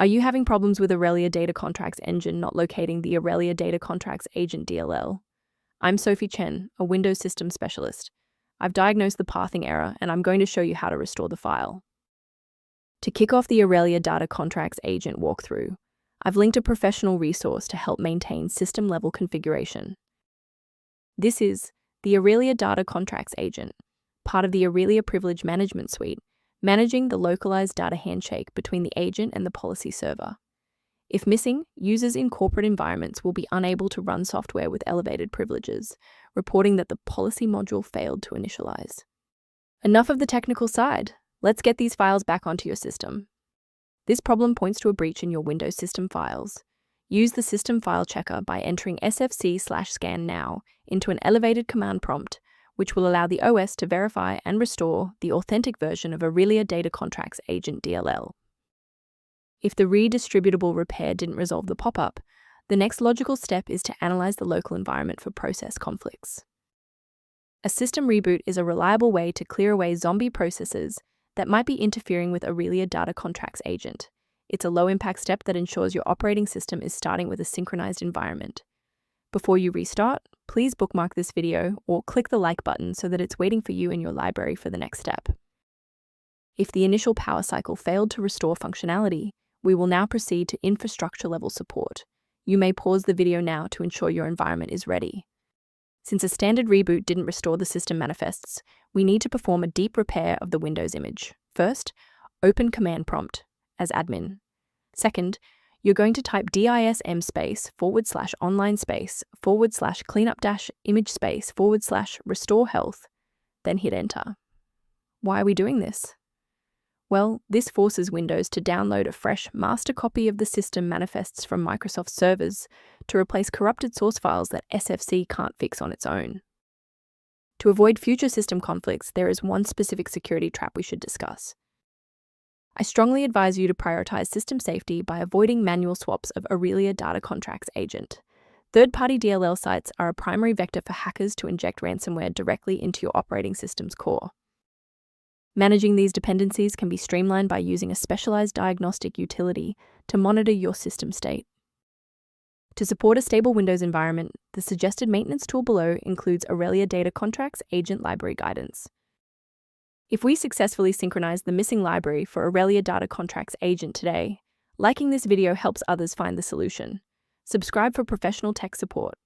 Are you having problems with Arellia Data Contracts Engine not locating the Arellia Data Contracts Agent DLL? I'm Sophie Chen, a Windows System Specialist. I've diagnosed the pathing error, and I'm going to show you how to restore the file. To kick off the Arellia Data Contracts Agent walkthrough, I've linked a professional resource to help maintain system-level configuration. This is the Arellia Data Contracts Agent, part of the Arellia Privilege Management suite, managing the localized data handshake between the agent and the policy server. If missing, users in corporate environments will be unable to run software with elevated privileges, reporting that the policy module failed to initialize. Enough of the technical side. Let's get these files back onto your system. This problem points to a breach in your Windows system files. Use the System File Checker by entering sfc/scan now into an elevated command prompt, which will allow the OS to verify and restore the authentic version of Arellia Data Contracts Agent DLL. If the redistributable repair didn't resolve the pop-up, the next logical step is to analyze the local environment for process conflicts. A system reboot is a reliable way to clear away zombie processes that might be interfering with Arellia Data Contracts Agent. It's a low-impact step that ensures your operating system is starting with a synchronized environment. Before you restart, please bookmark this video or click the like button so that it's waiting for you in your library for the next step. If the initial power cycle failed to restore functionality, we will now proceed to infrastructure-level support. You may pause the video now to ensure your environment is ready. Since a standard reboot didn't restore the system manifests, we need to perform a deep repair of the Windows image. First, open command prompt as admin. Second, you're going to type dism /online//cleanup-image//restore health, then hit enter. Why are we doing this? Well, this forces Windows to download a fresh master copy of the system manifests from Microsoft servers to replace corrupted source files that SFC can't fix on its own. To avoid future system conflicts, there is one specific security trap we should discuss. I strongly advise you to prioritize system safety by avoiding manual swaps of Arellia Data Contracts Agent. Third-party DLL sites are a primary vector for hackers to inject ransomware directly into your operating system's core. Managing these dependencies can be streamlined by using a specialized diagnostic utility to monitor your system state. To support a stable Windows environment, the suggested maintenance tool below includes Arellia Data Contracts Agent Library Guidance. If we successfully synchronize the missing library for Arellia Data Contracts Agent today, liking this video helps others find the solution. Subscribe for professional tech support.